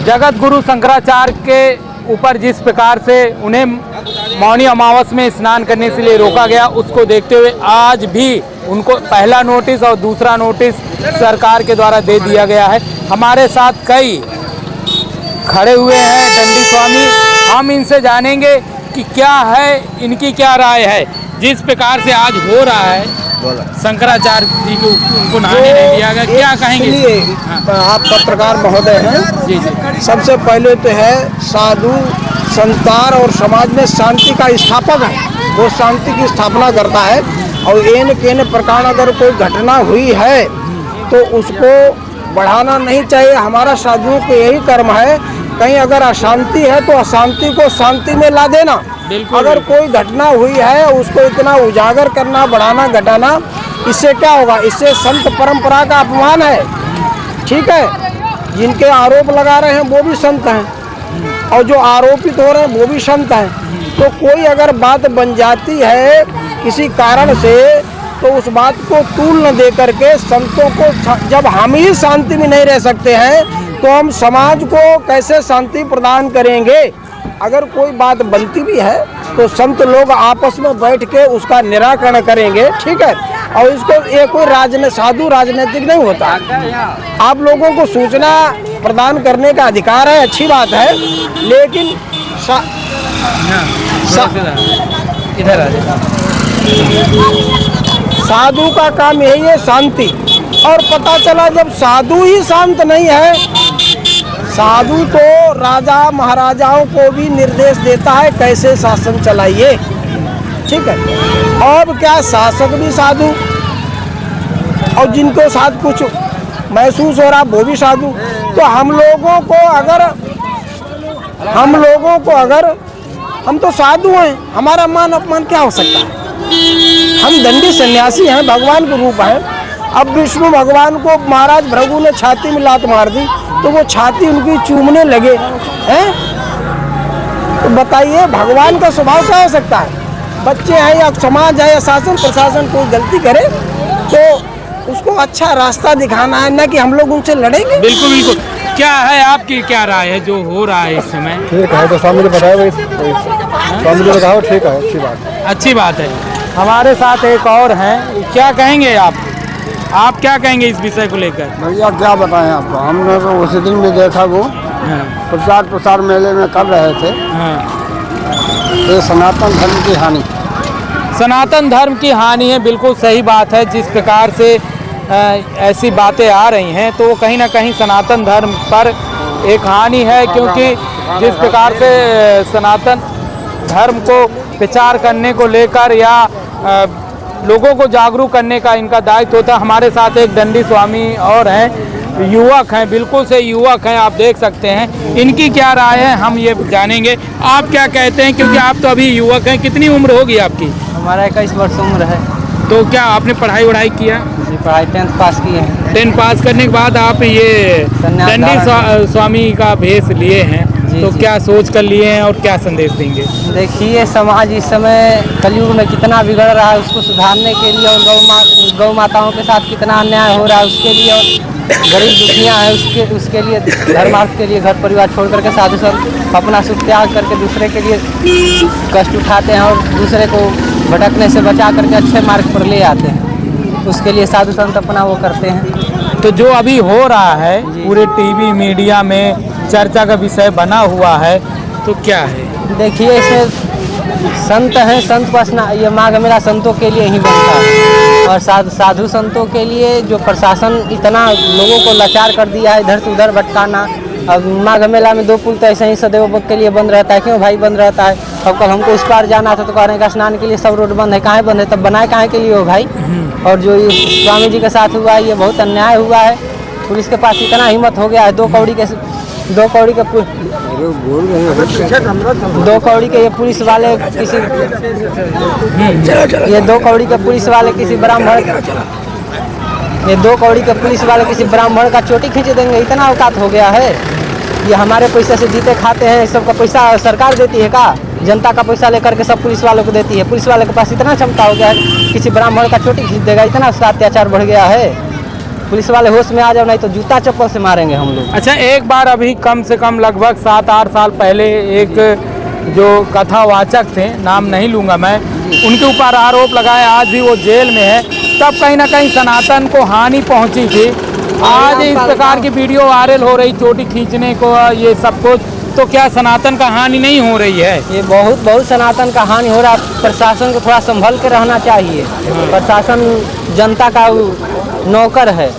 जगत गुरु शंकराचार्य के ऊपर जिस प्रकार से उन्हें मौनी अमावस में स्नान करने के लिए रोका गया, उसको देखते हुए आज भी उनको पहला नोटिस और दूसरा नोटिस सरकार के द्वारा दे दिया गया है। हमारे साथ कई खड़े हुए हैं दंडी स्वामी, हम इनसे जानेंगे कि क्या है, इनकी क्या राय है। जिस प्रकार से आज हो रहा है शंकराचार्य जी को उनको नहाने नहीं दिया गया, क्या कहेंगे? आप पत्रकार महोदय हैं जी जी। सबसे पहले तो है साधु संतान और समाज में शांति का स्थापक है, वो शांति की स्थापना करता है। और एन केन प्रकार अगर कोई घटना हुई है तो उसको बढ़ाना नहीं चाहिए। हमारा साधुओं को यही कर्म है, कहीं अगर अशांति है तो अशांति को शांति में ला देना। अगर कोई घटना हुई है उसको इतना उजागर करना, बढ़ाना, घटाना, इससे क्या होगा? इससे संत परंपरा का अपमान है। ठीक है, जिनके आरोप लगा रहे हैं वो भी संत हैं और जो आरोपित हो रहे हैं वो भी संत हैं। तो कोई अगर बात बन जाती है किसी कारण से तो उस बात को तूल न दे करके संतों को, जब हम ही शांति में नहीं रह सकते हैं तो हम समाज को कैसे शांति प्रदान करेंगे? अगर कोई बात बनती भी है तो संत लोग आपस में बैठ के उसका निराकरण करेंगे। ठीक है, और इसको ये कोई साधु राजनीतिक नहीं होता। आप लोगों को सूचना प्रदान करने का अधिकार है, अच्छी बात है, लेकिन इधर साधु का काम यही है शांति। और पता चला जब साधु ही शांत नहीं है, साधु तो राजा महाराजाओं को भी निर्देश देता है कैसे शासन चलाइए। ठीक है, और क्या शासक भी साधु और जिनको साथ कुछ महसूस हो रहा वो भी साधु। तो हम लोगों को अगर हम तो साधु हैं, हमारा मान अपमान क्या हो सकता है? हम दंडी सन्यासी हैं, भगवान के रूप हैं। अब विष्णु भगवान को महाराज भृगु ने छाती में लात मार दी तो वो छाती उनकी चूमने लगे हैं। तो बताइए भगवान का स्वभाव क्या हो सकता है? बच्चे हैं या समाज है या शासन प्रशासन कोई गलती करे तो उसको अच्छा रास्ता दिखाना है, न कि हम लोग उनसे लड़ेंगे। बिल्कुल बिल्कुल। क्या है आपकी क्या राय है जो हो रहा है इस समय? ठीक है, तो स्वामी ने बताया, स्वामी ने बताया ठीक है, अच्छी बात है। अच्छी बात है। हमारे साथ एक और हैं, क्या कहेंगे आप क्या कहेंगे इस विषय को लेकर? भैया क्या बताएं आपको, हमने तो उसी दिन में देखा वो प्रचार मेले में कर रहे थे। ये सनातन धर्म की हानि, सनातन धर्म की हानि है। बिल्कुल सही बात है। जिस प्रकार से ऐसी बातें आ रही हैं तो कहीं ना कहीं सनातन धर्म पर एक हानि है, क्योंकि जिस प्रकार से सनातन धर्म को प्रचार करने को लेकर या लोगों को जागरूक करने का इनका दायित्व होता है। हमारे साथ एक दंडी स्वामी और हैं, युवक हैं, बिल्कुल से युवक हैं, आप देख सकते हैं। इनकी क्या राय है हम ये जानेंगे। आप क्या कहते हैं, क्योंकि आप तो अभी युवक हैं, कितनी उम्र होगी आपकी? हमारा 21 वर्ष उम्र है। तो क्या आपने पढ़ाई किया? जी, पढ़ाई 10th पास की है। 10 पास करने के बाद आप ये दंडी स्वामी का भेष लिए हैं, तो क्या सोच कर लिए हैं और क्या संदेश देंगे? देखिए समाज इस समय कलयुग में कितना बिगड़ रहा है, उसको सुधारने के लिए और गौ माताओं के साथ कितना अन्याय हो रहा है उसके लिए, और गरीब दुखिया है उसके लिए, धर्मार्थ के लिए घर परिवार छोड़ करके साधु सब अपना सुख त्याग करके दूसरे के लिए कष्ट उठाते हैं और दूसरे को भटकने से बचा करके अच्छे मार्ग पर ले आते हैं। उसके लिए साधु संत अपना वो करते हैं। तो जो अभी हो रहा है पूरे टीवी मीडिया में चर्चा का विषय बना हुआ है, तो क्या है? देखिए इसमें संत हैं, संत बस ना, ये माघ मेला संतों के लिए ही बनता है और साधु संतों के लिए जो प्रशासन इतना लोगों को लाचार कर दिया है, इधर से उधर भटकाना। अब माघ मेला में 2 पुल तो ऐसे ही सदैव के लिए बंद रहता है। क्यों भाई बंद रहता है? अब कल हमको उस पार जाना था तो कह रहे हैं स्नान के लिए सब रोड बंद है। कहाँ बंद है? तब बनाए कहाँ के लिए हो भाई? और जो स्वामी जी के साथ हुआ है ये बहुत अन्याय हुआ है। पुलिस के पास इतना हिम्मत हो गया है, 2 कौड़ी के ये पुलिस वाले किसी 2 कौड़ी के पुलिस वाले किसी ब्राह्मण का चोटी खींच देंगे, इतना औकात हो गया है। ये हमारे पैसे से जीते खाते हैं, सबका पैसा सरकार देती है का? जनता का पैसा लेकर के सब पुलिस वालों को देती है। पुलिस वाले के पास इतना क्षमता हो गया है किसी ब्राह्मण का चोटी खींच देगा, इतना उसका अत्याचार बढ़ गया है। पुलिस वाले होश में आ जाओ, नहीं तो जूता चप्पल से मारेंगे हम लोग। अच्छा, एक बार अभी कम से कम लगभग 7-8 साल पहले एक जो कथावाचक थे, नाम नहीं लूँगा मैं, उनके ऊपर आरोप लगाए, आज भी वो जेल में है। तब कहीं ना कहीं सनातन को हानि पहुंची थी। आज इस प्रकार की वीडियो वायरल हो रही, चोटी खींचने को, ये सब कुछ, तो क्या सनातन का हानि नहीं हो रही है? ये बहुत सनातन का हानि हो रहा है। प्रशासन को थोड़ा संभल के रहना चाहिए। प्रशासन जनता का नौकर है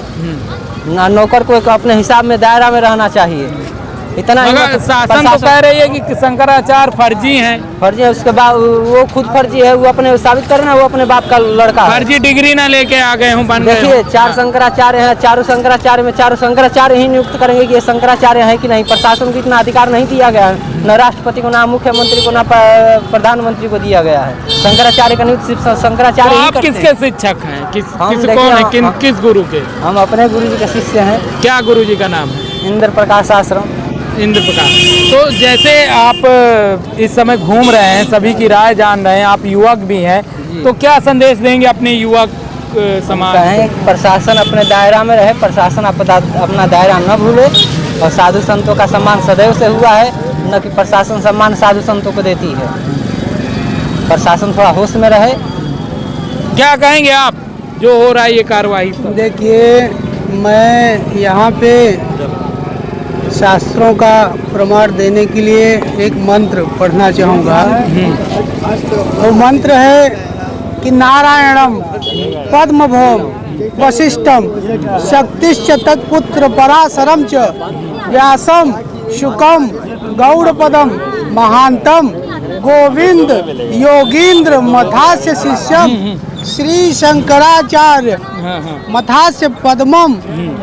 ना, नौकर को अपने हिसाब में दायरा में रहना चाहिए। इतना मगर शासन तो कह रही है कि शंकराचार्य फर्जी हैं। फर्जी है, उसके बाद वो खुद फर्जी है, वो अपने साबित करना, वो अपने बाप का लड़का है। फर्जी डिग्री ना लेके आ गए हूँ, बन गए। देखिए 4 शंकराचार्य हैं, चारों शंकराचार्य में 4 शंकराचार्य ही नियुक्त करेंगे कि ये शंकराचार्य हैं कि नहीं। प्रशासन को इतना अधिकार नहीं दिया गया है, न राष्ट्रपति को, ना मुख्यमंत्री को, ना प्रधानमंत्री को दिया गया है। शंकराचार्य का नियुक्त सिर्फ शंकराचार्य ही करते हैं। किसके शिक्षक हैं? किस गुरु के? हम अपने गुरु जी के शिष्य हैं। क्या गुरु जी का नाम है? इंद्र प्रकाश आश्रम। इंद्र प्रकाश। तो जैसे आप इस समय घूम रहे हैं, सभी की राय जान रहे हैं, आप युवक भी हैं, तो क्या संदेश देंगे अपने युवक समाज? कहें प्रशासन अपने दायरा में रहे, प्रशासन अपना दायरा न भूले, और साधु संतों का सम्मान सदैव से हुआ है, न कि प्रशासन सम्मान साधु संतों को देती है। प्रशासन थोड़ा होश में रहे। क्या कहेंगे आप जो हो रहा है ये कार्रवाई? देखिए, मैं यहाँ पे शास्त्रों का प्रमाण देने के लिए एक मंत्र पढ़ना चाहूँगा। वो मंत्र है कि नारायणम पद्मभौम वशिष्ठम शक्तिश्च तत्पुत्र पराशरम च व्यासम शुकम गौड़पदम महांतम गोविंद योगींद्र मथास्य शिष्यम श्री शंकराचार्य मथास्य पद्मम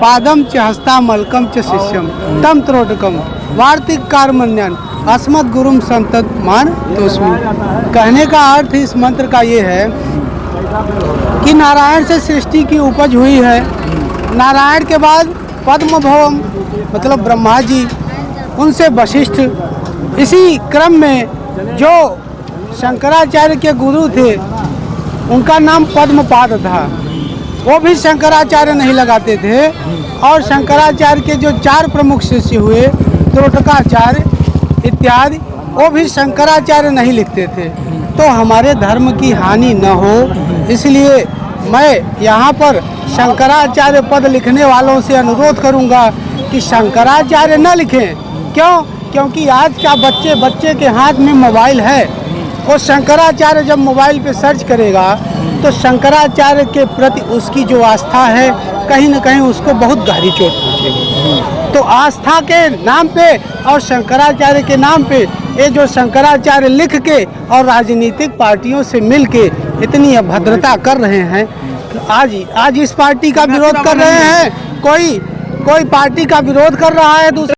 पादम च हस्तामलकम च शिष्यम तम त्रोटकम वार्तिक कार्मण्यन अस्मद गुरुम संतत मान तोस्मि। कहने का अर्थ इस मंत्र का ये है कि नारायण से सृष्टि की उपज हुई है। नारायण के बाद पद्मभौम मतलब ब्रह्मा जी, उनसे वशिष्ठ, इसी क्रम में जो शंकराचार्य के गुरु थे उनका नाम पद्मपाद था, वो भी शंकराचार्य नहीं लगाते थे। और शंकराचार्य के जो 4 प्रमुख शिष्य हुए, त्रोटकाचार्य इत्यादि, वो भी शंकराचार्य नहीं लिखते थे। तो हमारे धर्म की हानि न हो, इसलिए मैं यहाँ पर शंकराचार्य पद लिखने वालों से अनुरोध करूँगा कि शंकराचार्य न लिखें। क्यों? क्योंकि आज का बच्चे के हाथ में मोबाइल है। वो शंकराचार्य जब मोबाइल पे सर्च करेगा तो शंकराचार्य के प्रति उसकी जो आस्था है, कहीं न कहीं उसको बहुत गहरी चोट पहुँचेगी। तो आस्था के नाम पे और शंकराचार्य के नाम पे ये जो शंकराचार्य लिख के और राजनीतिक पार्टियों से मिल के इतनी अभद्रता कर रहे हैं, आज इस पार्टी का विरोध कर रहे हैं, कोई पार्टी का विरोध कर रहा है, दूसरे